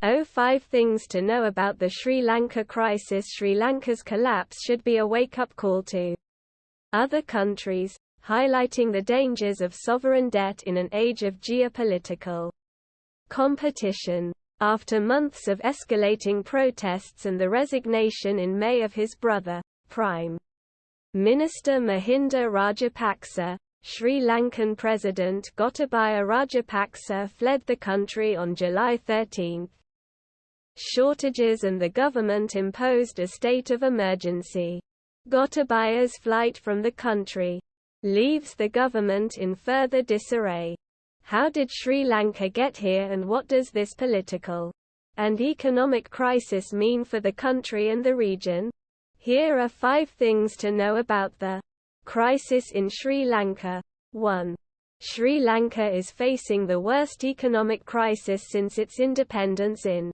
5 Things to Know About the Sri Lanka Crisis. Sri Lanka's collapse should be a wake-up call to other countries, highlighting the dangers of sovereign debt in an age of geopolitical competition. After months of escalating protests and the resignation in May of his brother, Prime Minister Mahinda Rajapaksa, Sri Lankan President Gotabaya Rajapaksa fled the country on July 13. Shortages and the government imposed a state of emergency. Gotabaya's flight from the country leaves the government in further disarray. How did Sri Lanka get here, and what does this political and economic crisis mean for the country and the region? Here are 5 things to know about the crisis in Sri Lanka. 1. Sri Lanka is facing the worst economic crisis since its independence in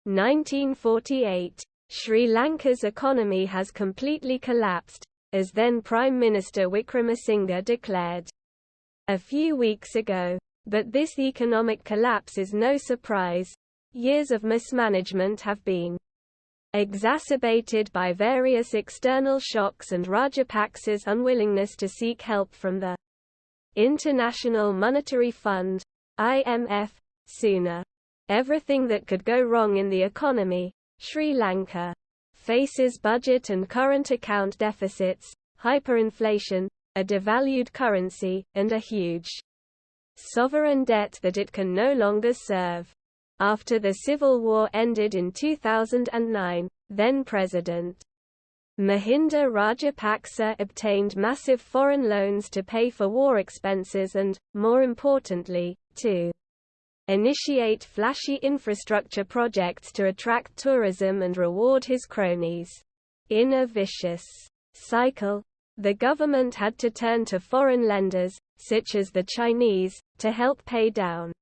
1948. Sri Lanka's economy has completely collapsed, as then Prime Minister Wickremesinghe declared a few weeks ago. But this economic collapse is no surprise. Years of mismanagement have been exacerbated by various external shocks and Rajapaksa's unwillingness to seek help from the International Monetary Fund, IMF, sooner. Everything that could go wrong in the economy. Sri Lanka faces budget and current account deficits, hyperinflation, a devalued currency, and a huge sovereign debt that it can no longer serve. After the civil war ended in 2009, then-President Mahinda Rajapaksa obtained massive foreign loans to pay for war expenses and, more importantly, to initiate flashy infrastructure projects to attract tourism and reward his cronies. In a vicious cycle, the government had to turn to foreign lenders, such as the Chinese, to help pay down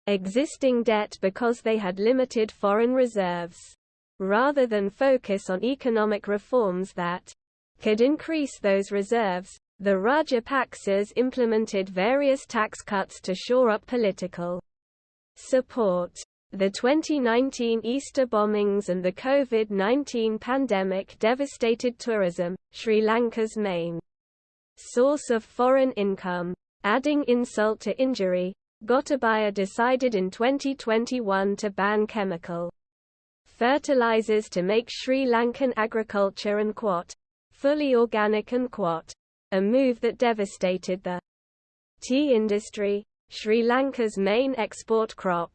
existing debt because they had limited foreign reserves. Rather than focus on economic reforms that could increase those reserves, the Rajapaksas implemented various tax cuts to shore up political support. The 2019 Easter bombings and the COVID-19 pandemic devastated tourism, Sri Lanka's main source of foreign income. Adding insult to injury, Gotabaya decided in 2021 to ban chemical fertilizers to make Sri Lankan agriculture and fully organic and a move that devastated the tea industry, Sri Lanka's main export crop.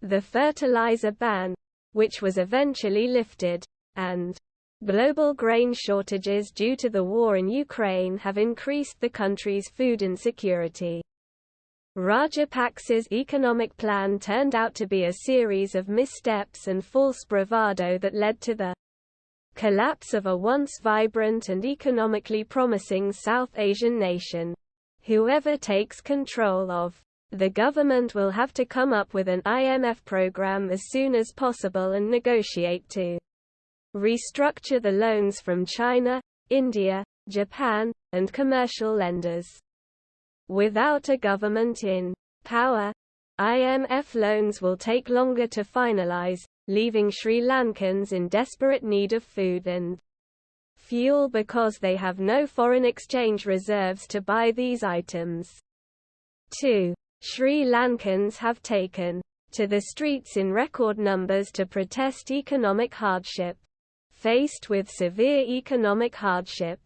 The fertilizer ban, which was eventually lifted, and global grain shortages due to the war in Ukraine have increased the country's food insecurity. Rajapaksa's economic plan turned out to be a series of missteps and false bravado that led to the collapse of a once vibrant and economically promising South Asian nation. Whoever takes control of the government will have to come up with an IMF program as soon as possible and negotiate to restructure the loans from China, India, Japan, and commercial lenders. Without a government in power, IMF loans will take longer to finalize, leaving Sri Lankans in desperate need of food and fuel because they have no foreign exchange reserves to buy these items. 2. Sri Lankans have taken to the streets in record numbers to protest economic hardship. Faced with severe economic hardship,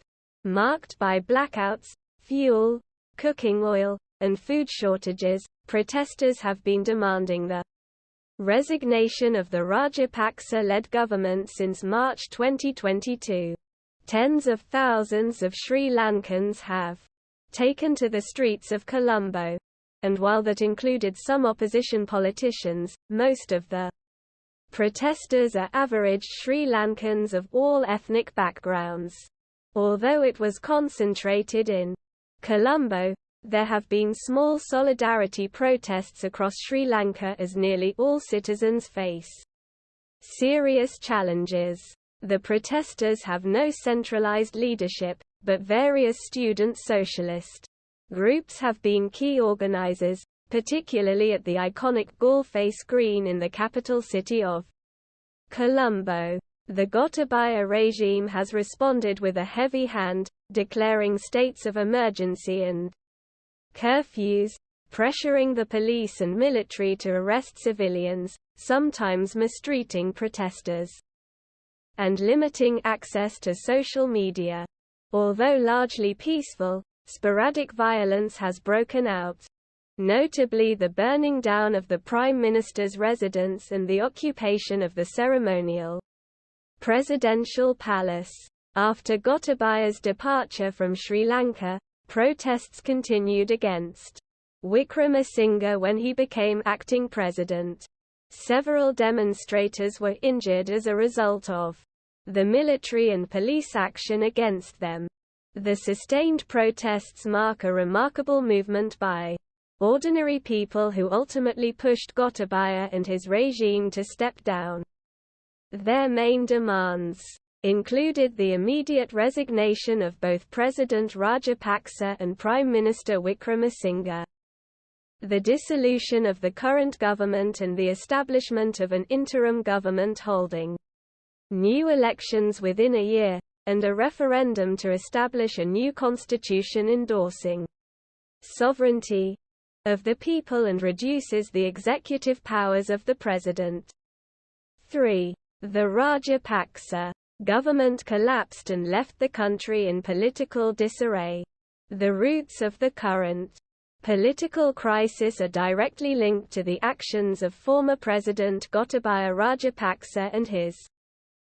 marked by blackouts, fuel, cooking oil, and food shortages, protesters have been demanding the resignation of the Rajapaksa-led government since March 2022. Tens of thousands of Sri Lankans have taken to the streets of Colombo, and while that included some opposition politicians, most of the protesters are average Sri Lankans of all ethnic backgrounds. Although it was concentrated in Colombo, there have been small solidarity protests across Sri Lanka as nearly all citizens face serious challenges. The protesters have no centralized leadership, but various student socialist groups have been key organizers. particularly at the iconic Gallface Green in the capital city of Colombo. The Gotabaya regime has responded with a heavy hand, declaring states of emergency and curfews, pressuring the police and military to arrest civilians, sometimes mistreating protesters, and limiting access to social media. Although largely peaceful, sporadic violence has broken out, notably the burning down of the Prime Minister's residence and the occupation of the ceremonial presidential palace. After Gotabaya's departure from Sri Lanka, protests continued against Wickremesinghe when he became acting president. Several demonstrators were injured as a result of the military and police action against them. The sustained protests mark a remarkable movement by ordinary people who ultimately pushed Gotabaya and his regime to step down. Their main demands included the immediate resignation of both President Rajapaksa and Prime Minister Wickremesinghe, the dissolution of the current government and the establishment of an interim government holding new elections within a year, and a referendum to establish a new constitution endorsing sovereignty of the people and reduces the executive powers of the president. 3. The Rajapaksa government collapsed and left the country in political disarray. The roots of the current political crisis are directly linked to the actions of former President Gotabaya Rajapaksa and his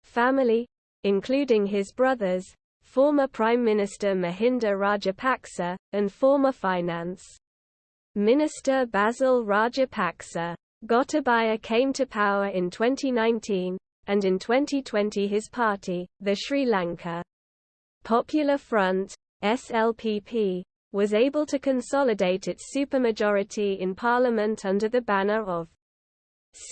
family, including his brothers, former Prime Minister Mahinda Rajapaksa, and former Finance Minister Basil Rajapaksa. Gotabaya came to power in 2019, and in 2020 his party, the Sri Lanka Popular Front, SLPP, was able to consolidate its supermajority in parliament under the banner of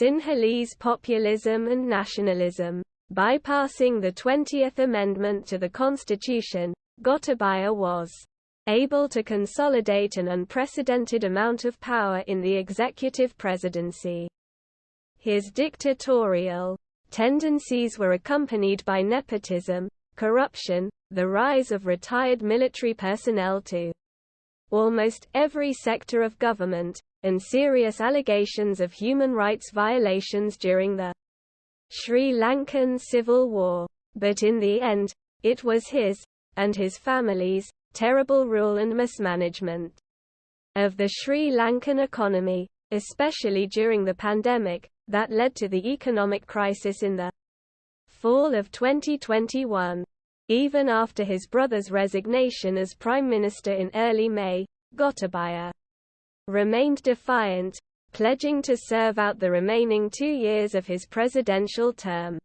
Sinhalese populism and nationalism. Bypassing the 20th Amendment to the Constitution, Gotabaya was able to consolidate an unprecedented amount of power in the executive presidency. His dictatorial tendencies were accompanied by nepotism, corruption, the rise of retired military personnel to almost every sector of government, and serious allegations of human rights violations during the Sri Lankan Civil War. But in the end, it was his, and his family's, terrible rule and mismanagement of the Sri Lankan economy, especially during the pandemic, that led to the economic crisis in the fall of 2021. Even after his brother's resignation as Prime Minister in early May, Gotabaya remained defiant, pledging to serve out the remaining 2 years of his presidential term.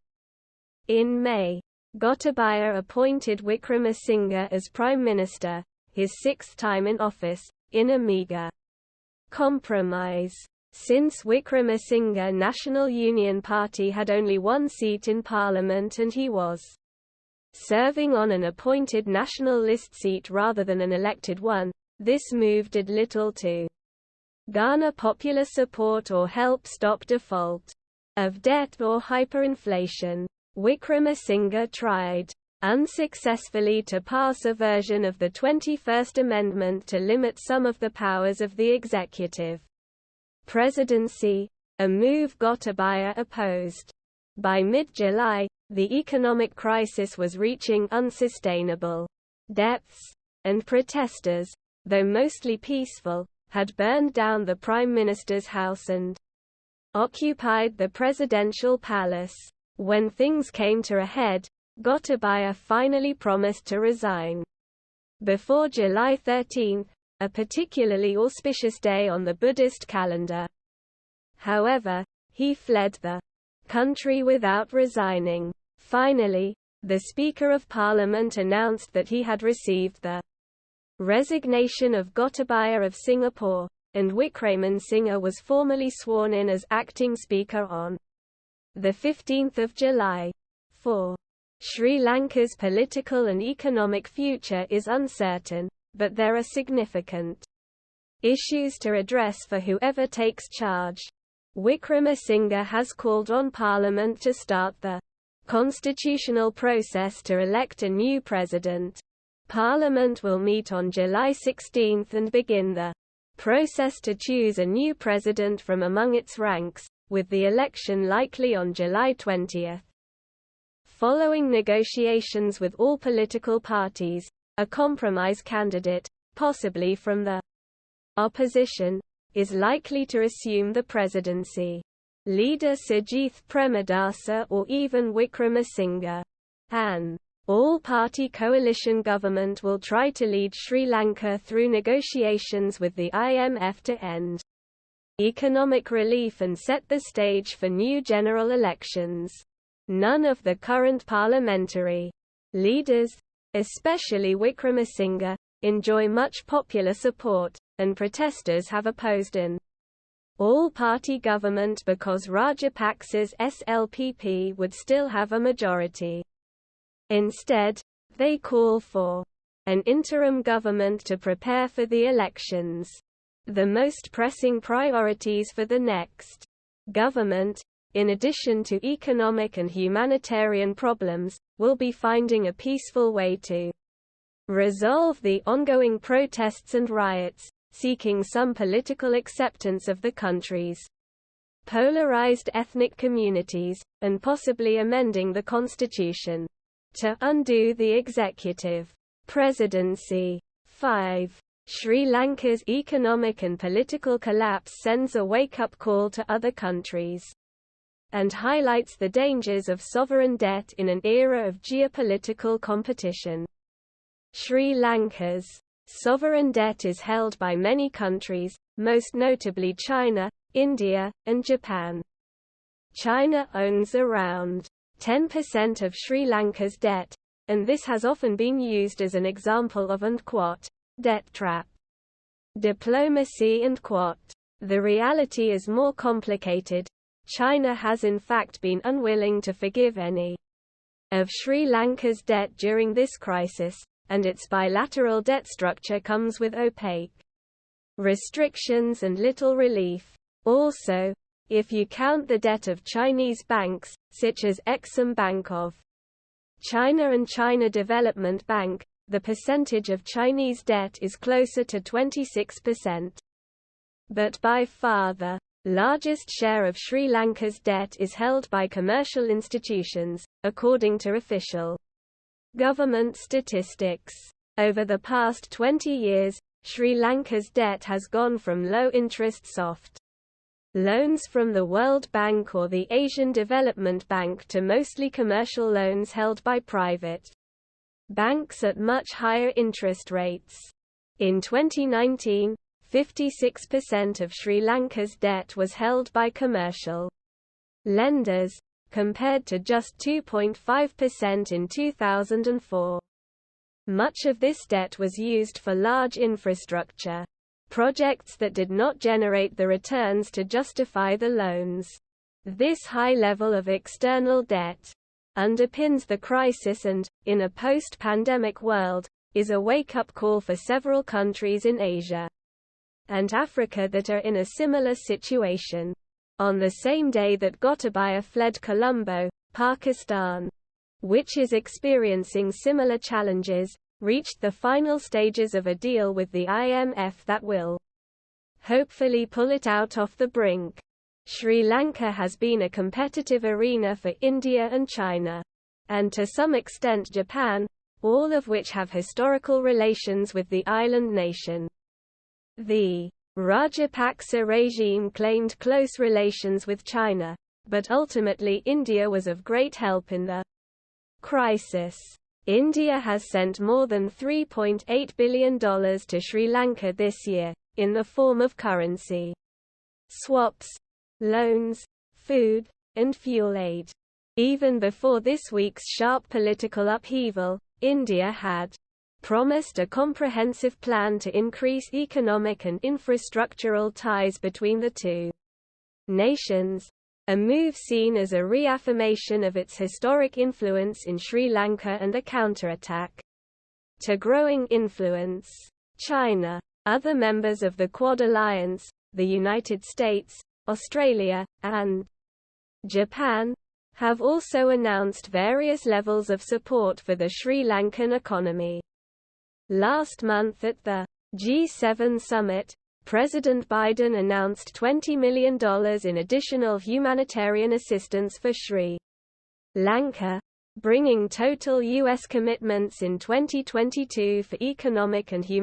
In May, Gotabaya appointed Wickremesinghe as Prime Minister, his 6th time in office, in a meagre compromise. Since Wickremesinghe National Union Party had only 1 seat in parliament and he was serving on an appointed national list seat rather than an elected one, this move did little to garner popular support or help stop default of debt or hyperinflation. Wickremesinghe tried unsuccessfully to pass a version of the 21st Amendment to limit some of the powers of the executive presidency, a move Gotabaya opposed. By mid-July, the economic crisis was reaching unsustainable depths, and protesters, though mostly peaceful, had burned down the Prime Minister's house and occupied the presidential palace. When things came to a head, Gotabaya finally promised to resign before July 13, a particularly auspicious day on the Buddhist calendar. However, he fled the country without resigning. Finally, the Speaker of Parliament announced that he had received the resignation of Gotabaya of Singapore, and Wickremesinghe was formally sworn in as acting Speaker on 15 July. 4. Sri Lanka's political and economic future is uncertain, but there are significant issues to address for whoever takes charge. Wickremesinghe has called on Parliament to start the constitutional process to elect a new president. Parliament will meet on July 16 and begin the process to choose a new president from among its ranks, with the election likely on July 20. Following negotiations with all political parties, a compromise candidate, possibly from the opposition, is likely to assume the presidency. Leader Sajith Premadasa or even Wickremesinghe. An all-party coalition government will try to lead Sri Lanka through negotiations with the IMF to end economic relief and set the stage for new general elections. None of the current parliamentary leaders, especially Wickremesinghe, enjoy much popular support, and protesters have opposed an all-party government because Rajapaksa's SLPP would still have a majority. Instead, they call for an interim government to prepare for the elections. The most pressing priorities for the next government, in addition to economic and humanitarian problems, will be finding a peaceful way to resolve the ongoing protests and riots, seeking some political acceptance of the country's polarized ethnic communities, and possibly amending the constitution to undo the executive presidency. 5. Sri Lanka's economic and political collapse sends a wake-up call to other countries and highlights the dangers of sovereign debt in an era of geopolitical competition. Sri Lanka's sovereign debt is held by many countries, most notably China, India, and Japan. China owns around 10% of Sri Lanka's debt, and this has often been used as an example of an debt trap diplomacy and the reality is more complicated. China has in fact been unwilling to forgive any of Sri Lanka's debt during this crisis, and its bilateral debt structure comes with opaque restrictions and little relief. Also, if you count the debt of Chinese banks, such as Exim Bank of China and China Development Bank, the percentage of Chinese debt is closer to 26%. But by far the largest share of Sri Lanka's debt is held by commercial institutions, according to official government statistics. Over the past 20 years, Sri Lanka's debt has gone from low-interest soft loans from the World Bank or the Asian Development Bank to mostly commercial loans held by private banks at much higher interest rates. In 2019, 56% of Sri Lanka's debt was held by commercial lenders, compared to just 2.5% in 2004. Much of this debt was used for large infrastructure projects that did not generate the returns to justify the loans. This high level of external debt underpins the crisis and, in a post-pandemic world, is a wake-up call for several countries in Asia and Africa that are in a similar situation. On the same day that Gotabaya fled Colombo, Pakistan, which is experiencing similar challenges, reached the final stages of a deal with the IMF that will hopefully pull it out off the brink. Sri Lanka has been a competitive arena for India and China, and to some extent Japan, all of which have historical relations with the island nation. The Rajapaksa regime claimed close relations with China, but ultimately India was of great help in the crisis. India has sent more than $3.8 billion to Sri Lanka this year, in the form of currency swaps, loans, food, and fuel aid. Even before this week's sharp political upheaval, India had promised a comprehensive plan to increase economic and infrastructural ties between the two nations, a move seen as a reaffirmation of its historic influence in Sri Lanka and a counterattack to growing influence. China Other members of the Quad Alliance, the United States, Australia, and Japan, have also announced various levels of support for the Sri Lankan economy. Last month at the G7 summit, President Biden announced $20 million in additional humanitarian assistance for Sri Lanka, bringing total U.S. commitments in 2022 for economic and humanitarian